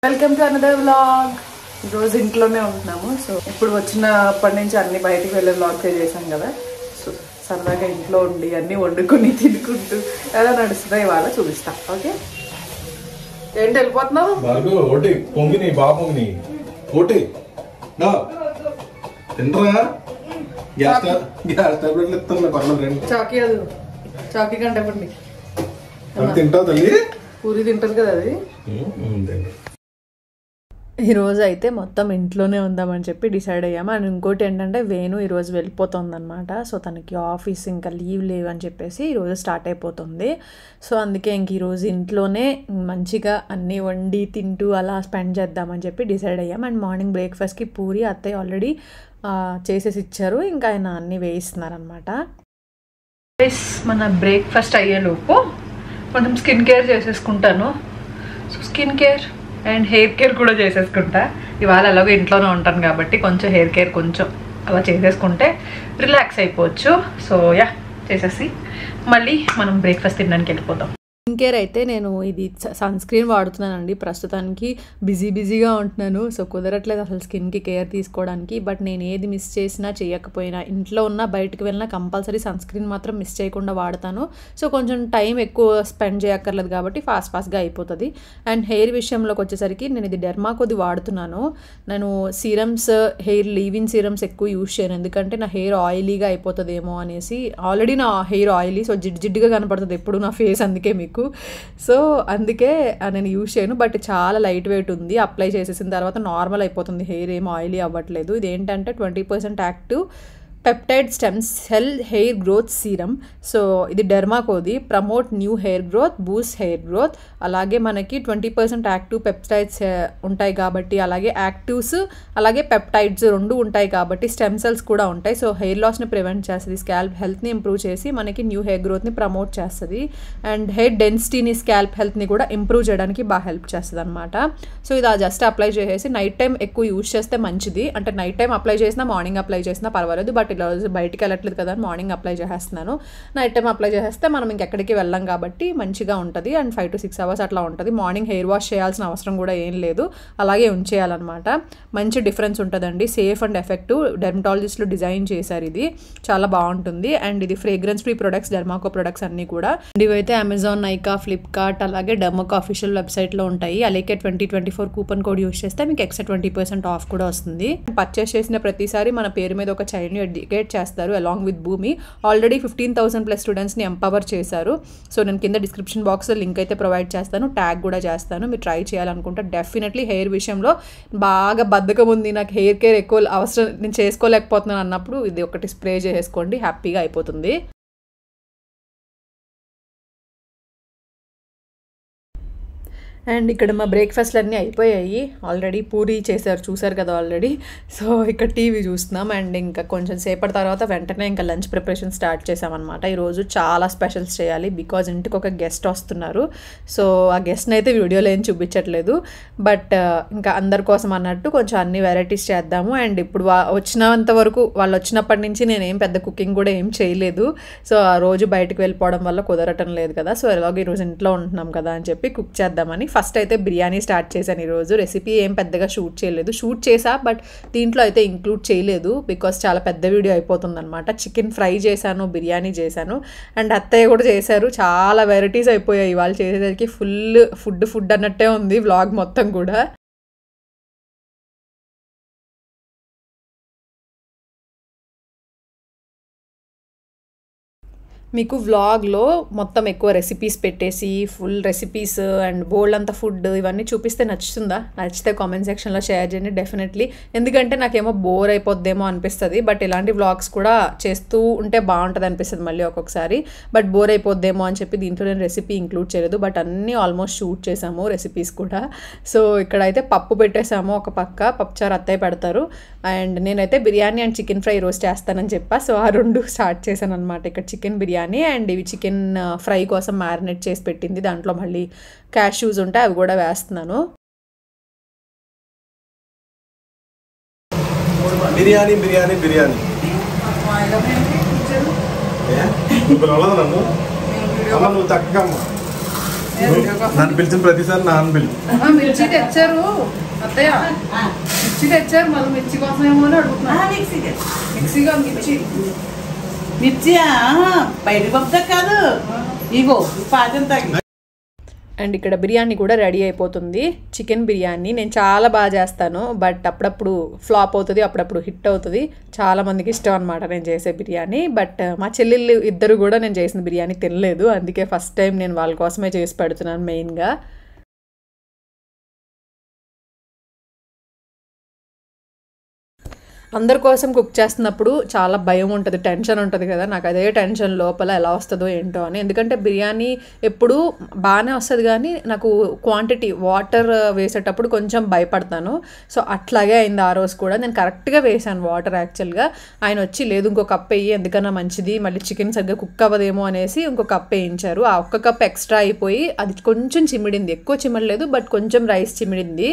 Welcome to another vlog. ఈరోజు ఇంట్లోనే ఉంటున్నాము. సో ఇప్పుడు వచ్చినప్పటి నుంచి అన్ని బయటికి వెళ్ళే వ్లాగ్ చేసాం కదా. సో సరదాగా ఇంట్లో ఉండి అన్నీ వండుకొని తినుకుంటూ ఎలా నడుస్తుందో ఇవాళ చూపిస్తా. ఓకే, ఏంటి వెళ్ళిపోతున్నావు? చాకీ అది చాకీ కంటే తింటావు తల్లి, పూరి తింటది కదా అది. ఈరోజు అయితే మొత్తం ఇంట్లోనే ఉందామని చెప్పి డిసైడ్ అయ్యాము. అండ్ ఇంకోటి ఏంటంటే వేణు ఈరోజు వెళ్ళిపోతుందన్నమాట. సో తనకి ఆఫీస్ ఇంకా లీవ్ లేవని చెప్పేసి ఈరోజు స్టార్ట్ అయిపోతుంది. సో అందుకే ఇంక ఈరోజు ఇంట్లోనే మంచిగా అన్నీ వండి తింటూ అలా స్పెండ్ చేద్దామని చెప్పి డిసైడ్ అయ్యాము. అండ్ మార్నింగ్ బ్రేక్ఫాస్ట్కి పూరి అత్తయ్య ఆల్రెడీ చేసేసి ఇచ్చారు, ఇంకా ఆయన అన్నీ వేయిస్తున్నారనమాట. మన బ్రేక్ఫాస్ట్ అయ్యేలోపు కొంచెం స్కిన్ కేర్ చేసేసుకుంటాను. So skin care and hair care కూడా చేసేసుకుంటా. ఇవాళ ఎలాగో ఇంట్లోనే ఉంటాను కాబట్టి కొంచెం హెయిర్ కేర్ కొంచెం అలా చేసేసుకుంటే రిలాక్స్ అయిపోవచ్చు. సో యా, చేసేసి మళ్ళీ మనం బ్రేక్ఫాస్ట్ తినడానికి వెళ్ళిపోదాం. స్కిన్ కేర్ అయితే నేను ఇది సన్ స్క్రీన్ వాడుతున్నానండి. ప్రస్తుతానికి బిజీగా ఉంటున్నాను. సో కుదరట్లేదు అసలు స్కిన్కి కేర్ తీసుకోవడానికి. బట్ నేను ఏది మిస్ చేసినా చేయకపోయినా ఇంట్లో ఉన్న బయటకు వెళ్ళినా కంపల్సరీ సన్ స్క్రీన్ మాత్రం మిస్ చేయకుండా వాడతాను. సో కొంచెం టైం ఎక్కువ స్పెండ్ చేయక్కర్లేదు కాబట్టి ఫాస్ట్గా అయిపోతుంది. అండ్ హెయిర్ విషయంలోకి వచ్చేసరికి నేను ఇది డెర్మాకోది వాడుతున్నాను. నేను సీరమ్స్, హెయిర్ లీవిన్ సీరమ్స్ ఎక్కువ యూజ్ చేయను, ఎందుకంటే నా హెయిర్ ఆయిలీగా అయిపోతుందేమో అనేసి. ఆల్రెడీ నా హెయిర్ ఆయిలీ, సో జిడ్డుగా కనపడుతుంది ఎప్పుడు నా ఫేస్, అందుకే మీకు. సో అందుకే నేను యూజ్ చేయను. బట్ చాలా లైట్ వెయిట్ ఉంది. అప్లై చేసేసిన తర్వాత నార్మల్ అయిపోతుంది, హెయిర్ ఏం ఆయిలీ అవ్వట్లేదు. ఇది ఏంటంటే 20% active peptide stem cell hair growth serum. So ఇది డెర్మాకోది. Promote new hair growth, boost hair growth. అలాగే మనకి 20% యాక్టివ్ పెప్టైడ్స్ ఉంటాయి కాబట్టి, అలాగే యాక్టివ్స్ అలాగే పెప్టైడ్స్ రెండు ఉంటాయి కాబట్టి స్టెమ్ సెల్స్ కూడా ఉంటాయి. సో హెయిర్ లాస్ని ప్రివెంట్ చేస్తుంది, స్కాల్ప్ హెల్త్ని ఇంప్రూవ్ చేసి మనకి న్యూ హెయిర్ గ్రోత్ని ప్రమోట్ చేస్తుంది. అండ్ హెయిర్ డెన్సిటీని, స్కాల్ప్ హెల్త్ని కూడా ఇంప్రూవ్ చేయడానికి బాగా హెల్ప్ చేస్తుంది అనమాట. సో ఇది జస్ట్ అప్లై చేసేసి నైట్ టైం ఎక్కువ యూజ్ చేస్తే మంచిది. అంటే నైట్ టైం అప్లై చేసినా మార్నింగ్ అప్లై చేసినా పర్వాలేదు. బట్ రోజు బయటికి వెళ్ళట్లేదు కదా, మార్నింగ్ అప్లై చేసేస్తున్నాను. నైట్ టైం అప్లై చేసేస్తే మనం ఇంకెక్కడికి వెళ్ళాం కాబట్టి మంచిగా ఉంటుంది. అండ్ 5 to 6 hours అట్లా ఉంటుంది. మార్నింగ్ హెయిర్ వాష్ చేయాల్సిన అవసరం కూడా ఏం లేదు, అలాగే ఉంచేయాలన్నమాట. మంచి డిఫరెన్స్ ఉంటుందండి. సేఫ్ అండ్ ఎఫెక్టివ్, డెర్మటాలజిస్టులు డిజైన్ చేశారు. ఇది చాలా బాగుంటుంది. అండ్ ఇది fragrance free products, Derma Co products అన్నీ కూడా. ఇవైతే అమెజాన్, నైకా, ఫ్లిప్కార్ట్ అలాగే డెర్మాకో అఫీషియల్ వెబ్సైట్లో ఉంటాయి. అలాగే 2024 కూపన్ కోడ్ యూస్ చేస్తే మీకు ఎక్స్ట్రా 20% ఆఫ్ కూడా వస్తుంది. పర్చేస్ చేసిన ప్రతిసారి మన పేరు మీద ఒక చైల్డ్ని ఎడ్యుకేట్ చేస్తారు అలాంగ్ విత్ భూమి. ఆల్రెడీ 15,000+ స్టూడెంట్స్ని ఎంపవర్ చేశారు. సో నేను కింద డిస్క్రిప్షన్ బాక్స్లో లింక్ అయితే ప్రొవైడ్ చేస్తాను, ట్యాగ్ కూడా చేస్తాను. మీరు ట్రై చేయాలనుకుంటే డెఫినెట్లీ. హెయిర్ విషయంలో బాగా బద్ధకం ఉంది, నాకు హెయిర్ కేర్ ఎక్కువ అవసరం, నేను చేసుకోలేకపోతున్నాను అన్నప్పుడు ఇది ఒకటి స్ప్రే చేసుకోండి, హ్యాపీగా అయిపోతుంది. అండ్ ఇక్కడ మా బ్రేక్ఫాస్ట్లు అన్నీ అయిపోయాయి. ఆల్రెడీ పూరి చేశారు, చూసారు కదా ఆల్రెడీ. సో ఇక్కడ టీవీ చూస్తున్నాం. అండ్ ఇంకా కొంచెం సేపటి తర్వాత వెంటనే ఇంకా లంచ్ ప్రిపరేషన్ స్టార్ట్ చేసామన్నమాట. ఈరోజు చాలా స్పెషల్స్ చేయాలి, బికాజ్ ఇంటికి ఒక గెస్ట్ వస్తున్నారు. సో ఆ గెస్ట్ని అయితే వీడియోలో ఏం చూపించట్లేదు, బట్ ఇంకా అందరి కోసం అన్నట్టు కొంచెం అన్ని వెరైటీస్ చేద్దాము. అండ్ ఇప్పుడు వచ్చినంత వరకు, వాళ్ళు వచ్చినప్పటి నుంచి నేనేం పెద్ద కుకింగ్ కూడా ఏం చేయలేదు. సో ఆ రోజు బయటకు వెళ్ళిపోవడం వల్ల కుదరటం లేదు కదా. సో ఎలాగో ఈరోజు ఇంట్లో ఉంటున్నాం కదా అని చెప్పి కుక్ చేద్దామని ఫస్ట్ అయితే బిర్యానీ స్టార్ట్ చేశాను. ఈరోజు రెసిపీ ఏం పెద్దగా షూట్ చేసా, బట్ దీంట్లో అయితే ఇంక్లూడ్ చేయలేదు బికాస్ చాలా పెద్ద వీడియో అయిపోతుంది అనమాట. చికెన్ ఫ్రై చేశాను, బిర్యానీ చేశాను, అండ్ అత్తయ్య కూడా చేశారు. చాలా వెరైటీస్ అయిపోయాయి వాళ్ళు చేసేసరికి. ఫుడ్ అన్నట్టే ఉంది వ్లాగ్ మొత్తం కూడా. మీకు వ్లాగ్లో మొత్తం ఎక్కువ రెసిపీస్ పెట్టేసి ఫుల్ రెసిపీస్ అండ్ బోల్డ్ అంత ఫుడ్ ఇవన్నీ చూపిస్తే నచ్చుతుందా? నచ్చితే కామెంట్ సెక్షన్లో షేర్ చేయండి డెఫినెట్లీ. ఎందుకంటే నాకేమో బోర్ అయిపోద్దేమో అనిపిస్తుంది, బట్ ఇలాంటి వ్లాగ్స్ కూడా చేస్తూ ఉంటే బాగుంటుంది అనిపిస్తుంది మళ్ళీ ఒక్కొక్కసారి. బట్ బోర్ అయిపోద్దేమో అని చెప్పి దీంట్లో నేను రెసిపీ ఇంక్లూడ్ చేయలేదు, బట్ అన్నీ ఆల్మోస్ట్ షూట్ చేసాము రెసిపీస్ కూడా. సో ఇక్కడైతే పప్పు పెట్టేసాము ఒక పక్క, పప్పుచారు అత్తయ్య పెడతారు. అండ్ నేనైతే బిర్యానీ అండ్ చికెన్ ఫ్రై రోజు చేస్తానని చెప్పా. సో ఆ రెండు స్టార్ట్ చేశాను అనమాట. ఇక్కడ చికెన్ బిర్యానీ అండ్ ఇవి చికెన్ ఫ్రై కోసం మ్యారినేట్ చేసి పెట్టింది, దాంట్లో మళ్ళీ క్యాష్యూస్ ఉంటాయి, అవి కూడా వేస్తున్నాను. బిర్యానీ బిర్యానీ బిర్యానీ నువ్వు చక్కగా నన్ను పిలిచిన ప్రతిసారి నాన్న పిలు. మిర్చి తెచ్చారు అత్తయ్య, మిర్చి తెచ్చారు, మళ్ళీ మిర్చి కోసం ఏమో అని అడుగుతున్నా. మిక్సీగా మిర్చి బయట పంపుతా కాదు, ఇగో పాదం తగ్గి. అండ్ ఇక్కడ బిర్యానీ కూడా రెడీ అయిపోతుంది. చికెన్ బిర్యానీ నేను చాలా బాగా చేస్తాను, బట్ అప్పుడప్పుడు ఫ్లాప్ అవుతుంది, అప్పుడప్పుడు హిట్ అవుతుంది. చాలామందికి ఇష్టం అనమాట నేను చేసే బిర్యానీ. బట్ మా చెల్లెళ్ళు ఇద్దరు కూడా నేను చేసిన బిర్యానీ తినలేదు, అందుకే ఫస్ట్ టైం నేను వాళ్ళ కోసమే చేసి పెడుతున్నాను మెయిన్గా. అందరి కోసం కుక్ చేస్తున్నప్పుడు చాలా భయం ఉంటుంది, టెన్షన్ ఉంటుంది కదా. నాకు అదే టెన్షన్ లోపల ఎలా వస్తుందో ఏంటో అని. ఎందుకంటే బిర్యానీ ఎప్పుడు బాగానే వస్తుంది కానీ నాకు క్వాంటిటీ వాటర్ వేసేటప్పుడు కొంచెం భయపడతాను. సో అట్లాగే అయింది ఆ రోజు కూడా. నేను కరెక్ట్గా వేసాను వాటర్ యాక్చువల్గా. ఆయన వచ్చి లేదు ఇంకో కప్ వేయి ఎందుకన్నా మంచిది, మళ్ళీ చికెన్ సరిగ్గా కుక్ అవ్వదేమో అనేసి ఇంకో కప్ వేయించారు. ఆ ఒక్క కప్ ఎక్స్ట్రా అయిపోయి అది కొంచెం చిమిడింది, ఎక్కువ చిమ్మడలేదు బట్ కొంచెం రైస్ చిమిడింది.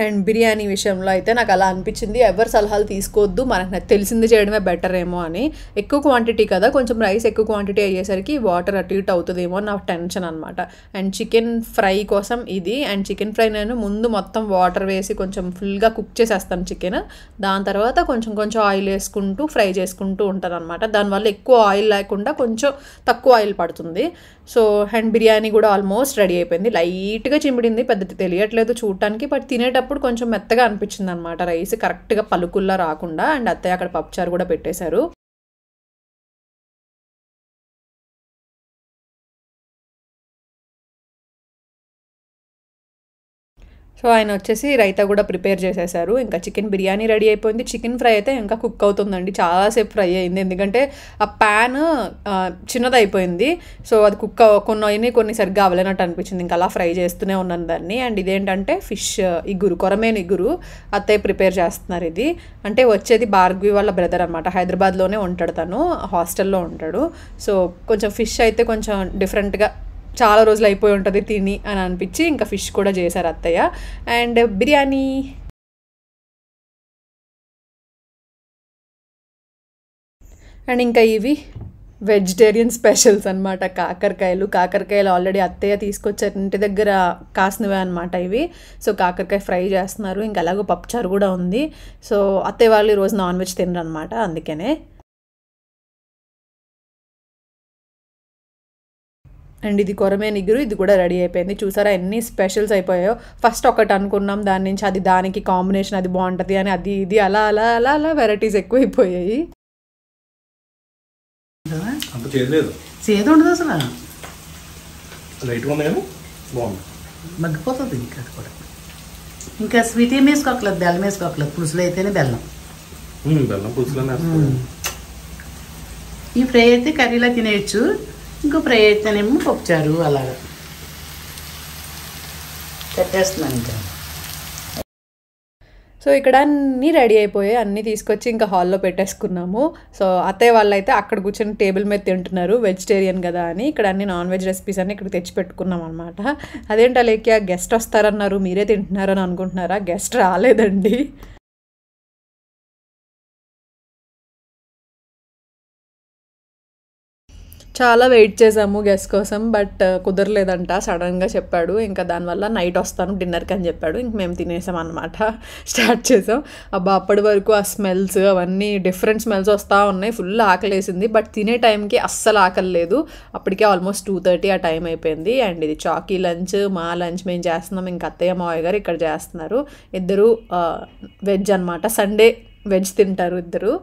అండ్ బిర్యానీ విషయంలో అయితే నాకు అలా అనిపించింది, ఎవరి సలహాలు తీసుకోవద్దు, మనకు తెలిసింది చేయడమే బెటర్ ఏమో అని. ఎక్కువ క్వాంటిటీ కదా, కొంచెం రైస్ ఎక్కువ క్వాంటిటీ అయ్యేసరికి వాటర్ అటు ఇటు అవుతుందేమో నా టెన్షన్ అనమాట. అండ్ చికెన్ ఫ్రై కోసం ఇది. అండ్ చికెన్ ఫ్రై నేను ముందు మొత్తం వాటర్ వేసి కొంచెం ఫుల్గా కుక్ చేసేస్తాను చికెన్. దాని తర్వాత కొంచెం కొంచెం ఆయిల్ వేసుకుంటూ ఫ్రై చేసుకుంటూ ఉంటాను అనమాట. దానివల్ల ఎక్కువ ఆయిల్ లేకుండా కొంచెం తక్కువ ఆయిల్ పడుతుంది. సో అండ్ బిర్యానీ కూడా ఆల్మోస్ట్ రెడీ అయిపోయింది. లైట్గా చిమిడింది, పెద్ద తెలియట్లేదు చూడటానికి, బట్ తినేటప్పుడు కొంచెం మెత్తగా అనిపించింది అనమాట. రైస్ కరెక్ట్గా పలుకుల్లా రాకుండా. అండ్ అత్తయ్య అక్కడ పప్పుచారు కూడా పెట్టేశారు. సో ఆయన వచ్చేసి రైతా కూడా ప్రిపేర్ చేసేసారు. ఇంకా చికెన్ బిర్యానీ రెడీ అయిపోయింది. చికెన్ ఫ్రై అయితే ఇంకా కుక్ అవుతుందండి, చాలాసేపు ఫ్రై అయింది ఎందుకంటే ఆ ప్యాన్ చిన్నదైపోయింది. సో అది కుక్ కొన్ని సరిగ్గా అవ్వలేనట్టు అనిపించింది, ఇంకా అలా ఫ్రై చేస్తూనే ఉన్నాను దాన్ని. అండ్ ఇదేంటంటే ఫిష్ ఇగురు, కొరమేను ఇగురు అత్తయ్య ప్రిపేర్ చేస్తున్నారు. ఇది అంటే వచ్చేది భార్గవి వాళ్ళ బ్రదర్ అనమాట, హైదరాబాద్లోనే ఉంటాడు తను, హాస్టల్లో ఉంటాడు. సో కొంచెం ఫిష్ అయితే కొంచెం డిఫరెంట్గా చాలా రోజులు అయిపోయి ఉంటుంది తిని అని అనిపించి ఇంకా ఫిష్ కూడా చేశారు అత్తయ్య. అండ్ బిర్యానీ అండ్ ఇంకా ఇవి వెజిటేరియన్ స్పెషల్స్ అనమాట, కాకరకాయలు ఆల్రెడీ అత్తయ్య తీసుకొచ్చారు ఇంటి దగ్గర కాసినవే అనమాట ఇవి. సో కాకరకాయ ఫ్రై చేస్తున్నారు, ఇంకా అలాగో పప్పుచారు కూడా ఉంది. సో అత్తయ్య వాళ్ళు ఈరోజు నాన్ వెజ్ తినరు అనమాట, అందుకనే. అండ్ ఇది కొరమేను ఇగురు, ఇది కూడా రెడీ అయిపోయింది. చూసారా ఎన్ని స్పెషల్స్ అయిపోయాయో. ఫస్ట్ ఒకటి అనుకున్నాం, దాని నుంచి అది దానికి కాంబినేషన్ అది బాగుంటుంది అని, అది ఇది అలా అలా అలా అలా వెరైటీస్ ఎక్కువైపోయాయి. చేదు ఉండదు అసలు, లైట్గా ఉంది కానీ బాగుంది, మగ్గిపోతుంది. ఇంకా అది కూడా ఇంకా స్వీట్ ఏం వేసుకోకలేదు, బెల్లం వేసుకోకలేదు, పులుసులో అయితేనే బెల్లం. బెల్లం పులుసులోనే. ఈ ఫ్రై అయితే కర్రీలా తినేయచ్చు, ఇంకో ఫ్రై అయితేనేమో పప్పుచారు అలాగా కట్టేస్తున్నాను ఇంకా. సో ఇక్కడ అన్నీ రెడీ అయిపోయాయి, అన్నీ తీసుకొచ్చి ఇంకా హాల్లో పెట్టేసుకున్నాము. సో అత్తయ్య వాళ్ళు అయితే అక్కడ కూర్చొని టేబుల్ మీద తింటున్నారు, వెజిటేరియన్ కదా అని. ఇక్కడ అన్ని నాన్ వెజ్ రెసిపీస్ అన్ని ఇక్కడ తెచ్చి పెట్టుకున్నాం అనమాట. అదేంటో లేక గెస్ట్ వస్తారన్నారు, మీరే తింటున్నారని అనుకుంటున్నారా? గెస్ట్ రాలేదండి. చాలా వెయిట్ చేసాము గెస్ట్ కోసం, బట్ కుదరలేదంట, సడన్గా చెప్పాడు. ఇంకా దానివల్ల నైట్ వస్తాను డిన్నర్కి అని చెప్పాడు. ఇంక మేము తినేసాం అనమాట, స్టార్ట్ చేసాం. అబ్బా అప్పటి వరకు ఆ స్మెల్స్ అవన్నీ డిఫరెంట్ స్మెల్స్ వస్తూ ఉన్నాయి, ఫుల్ ఆకలేసింది. బట్ తినే టైంకి అస్సలు ఆకలి లేదు, అప్పటికే ఆల్మోస్ట్ 2:30 ఆ టైం అయిపోయింది. అండ్ ఇది చాకీ లంచ్, మా లంచ్ మేము చేస్తున్నాం, ఇంకా అత్తయ్య మావయ్య గారు ఇక్కడ చేస్తున్నారు. ఇద్దరు వెజ్ అనమాట, సండే వెజ్ తింటారు ఇద్దరు.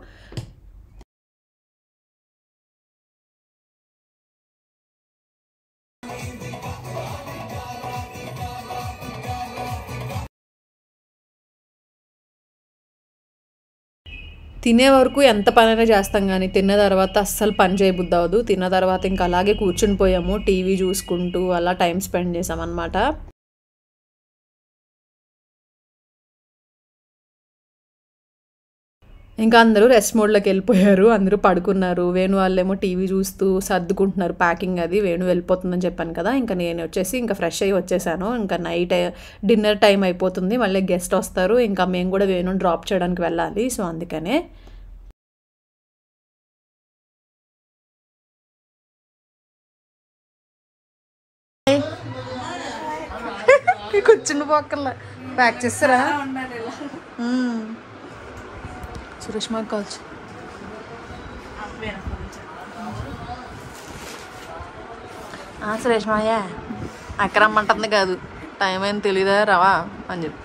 తినే వరకు ఎంత పనైనా చేస్తాం కానీ తిన్న తర్వాత అస్సలు పని చేయబుద్ధి అవ్వదు. తిన్న తర్వాత ఇంకా అలాగే కూర్చుని పోయాము, టీవీ చూసుకుంటూ అలా టైం స్పెండ్ చేసామన్నమాట. ఇంకా అందరూ రెస్ట్ మోడ్లోకి వెళ్ళిపోయారు, అందరూ పడుకున్నారు. వేణు వాళ్ళేమో టీవీ చూస్తూ సర్దుకుంటున్నారు ప్యాకింగ్ అది. వేణు వెళ్ళిపోతుందని చెప్పాను కదా, ఇంకా నేను వచ్చేసి ఇంకా ఫ్రెష్ అయ్యి వచ్చేసాను. ఇంకా నైట్ డిన్నర్ టైం అయిపోతుంది, మళ్ళీ గెస్ట్ వస్తారు, ఇంకా మేము కూడా వేణుని డ్రాప్ చేయడానికి వెళ్ళాలి. సో అందుకనే కూర్చుని పోక్కర్లా ప్యాక్ చేస్తారా సురేష్ మాకు కావచ్చు సురేష్ మాయ అక్కడ రమ్మంటుంది కాదు టైం ఏం తెలీదా రావా అని చెప్పి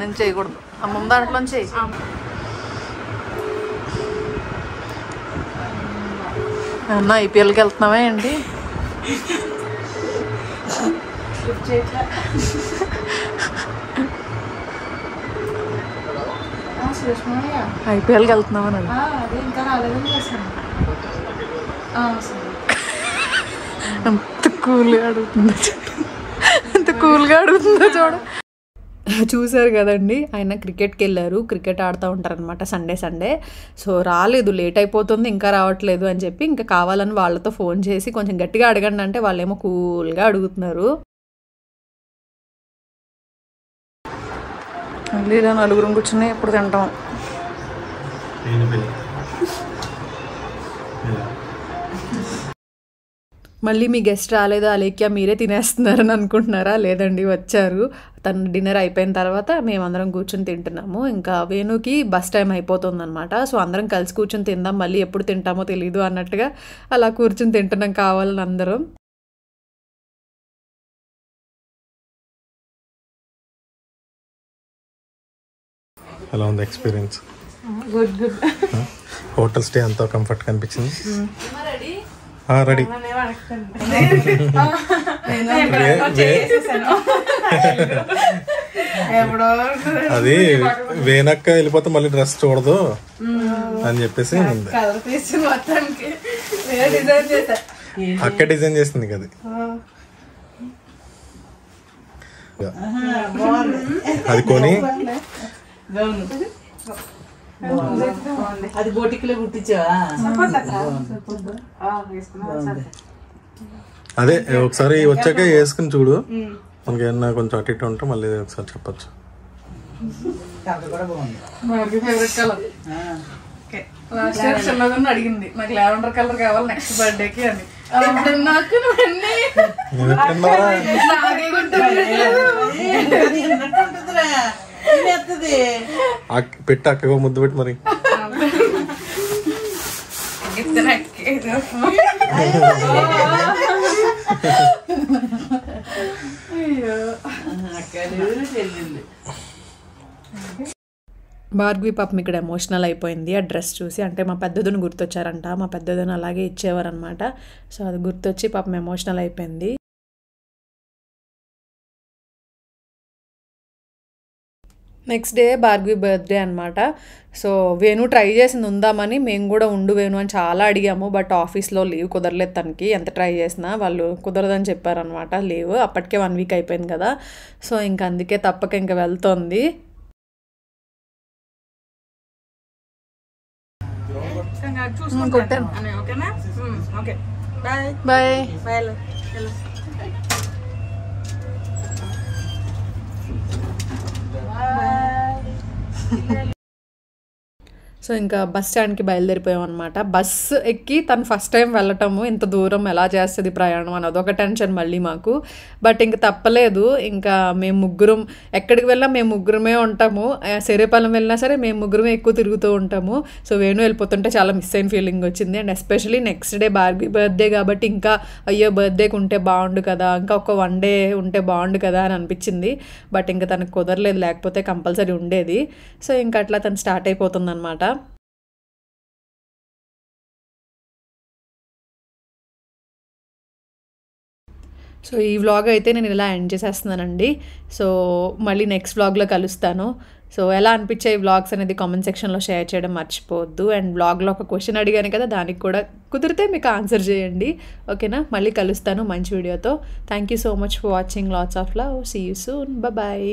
నేను చేయకూడదు అమ్మమ్మ దాంట్లో చేయి అన్న ఐపీఎల్కి వెళ్తున్నావా ఏంటి ఐపీఎల్కి వెళ్తున్నావా ఎంత కూల్గా అడుగుతుందో ఎంత కూల్గా అడుగుతుందో చూడ చూసారు కదండి ఆయన క్రికెట్కి వెళ్ళారు క్రికెట్ ఆడుతూ ఉంటారనమాట సండే సో రాలేదు లేట్ అయిపోతుంది ఇంకా రావట్లేదు అని చెప్పి ఇంకా కావాలని వాళ్ళతో ఫోన్ చేసి కొంచెం గట్టిగా అడగండి అంటే వాళ్ళేమో కూల్గా అడుగుతున్నారు మళ్ళీ ఇలా నలుగురం కూర్చుని ఎప్పుడు తింటాం మళ్ళీ మీ గెస్ట్ రాలేదా అలేఖ్య మీరే తినేస్తున్నారని అనుకుంటున్నారా లేదండి వచ్చారు తను డిన్నర్ అయిపోయిన తర్వాత మేమందరం కూర్చొని తింటున్నాము ఇంకా వేణుకి బస్ టైం అయిపోతుందన్నమాట సో అందరం కలిసి కూర్చొని తిందాం మళ్ళీ ఎప్పుడు తింటామో తెలీదు అన్నట్టుగా అలా కూర్చొని తింటున్నాం కావాలని అందరం ఎలా ఉంది ఎక్స్పీరియన్స్ గుడ్ హోటల్ స్టే అంతా కంఫర్ట్గా అనిపించింది రెడీ అది వేనక్క వెళ్ళిపోతే మళ్ళీ డ్రెస్ చూడదు అని చెప్పేసి అక్క డిజైన్ చేసింది కదా అది కొని అది బోటిక్లో కుట్టించావా అదే ఒకసారి వచ్చాక వేసుకుని చూడు మనకి ఏమన్నా కొంచెం అటు ఇటు ఉంటే మళ్ళీ ఒకసారి చెప్పచ్చు ఫేవరెట్ కలర్ లాస్ట్ ఇయర్ చిన్నగా అడిగింది నాకు లావెండర్ కలర్ కావాలి నెక్స్ట్ బర్త్డేకి అని నాకు పెట్టి అక్కగా ముద్దు పెట్టి మరి భార్గవి పాపం ఇక్కడ ఎమోషనల్ అయిపోయింది ఆ డ్రెస్ చూసి అంటే మా పెద్దదని గుర్తొచ్చారంట మా పెద్దదని అలాగే ఇచ్చేవారనమాట సో అది గుర్తొచ్చి పాపం ఎమోషనల్ అయిపోయింది నెక్స్ట్ డే భార్గవి బర్త్డే అనమాట సో వేణు ట్రై చేసింది ఉందామని మేము కూడా ఉండు వేణు అని చాలా అడిగాము బట్ ఆఫీస్లో లీవ్ కుదరలేదు తనకి ఎంత ట్రై చేసినా వాళ్ళు కుదరదని చెప్పారనమాట లీవ్ అప్పటికే 1 వీక్ అయిపోయింది కదా సో ఇంకా అందుకే తప్పక ఇంకా వెళ్తోంది బాయ్ సో ఇంకా బస్ స్టాండ్కి బయలుదేరిపోయాం అనమాట బస్సు ఎక్కి తను ఫస్ట్ టైం వెళ్ళటము ఇంత దూరం ఎలా చేస్తుంది ప్రయాణం అని అదొక టెన్షన్ మళ్ళీ మాకు బట్ ఇంక తప్పలేదు ఇంకా మేము ముగ్గురం ఎక్కడికి వెళ్ళినా మేము ముగ్గురమే ఉంటాము సెరేపాలెం వెళ్ళినా సరే మేము ముగ్గురమే ఎక్కువ తిరుగుతూ ఉంటాము సో వేణు వెళ్ళిపోతుంటే చాలా మిస్ అయిన ఫీలింగ్ వచ్చింది and especially next day Bhargavi birthday కాబట్టి ఇంకా అయ్యో బర్త్డేకి ఉంటే బాగుండు కదా ఇంకా ఒక 1 డే ఉంటే బాగుండు కదా అని అనిపించింది బట్ ఇంకా తనకు కుదరలేదు లేకపోతే కంపల్సరీ ఉండేది సో ఇంకా అట్లా తను స్టార్ట్ అయిపోతుంది అనమాట సో ఈ వ్లాగ్ అయితే నేను ఇలా ఎండ్ చేసేస్తున్నానండి సో మళ్ళీ నెక్స్ట్ వ్లాగ్లో కలుస్తాను సో ఎలా అనిపించాయి వ్లాగ్స్ అనేది కామెంట్ సెక్షన్లో షేర్ చేయడం మర్చిపోవద్దు అండ్ వ్లాగ్లో ఒక క్వశ్చన్ అడిగాను కదా దానికి కూడా కుదిరితే మీకు ఆన్సర్ చేయండి ఓకేనా మళ్ళీ కలుస్తాను మంచి వీడియోతో thank you so much for watching lots of love see you soon bye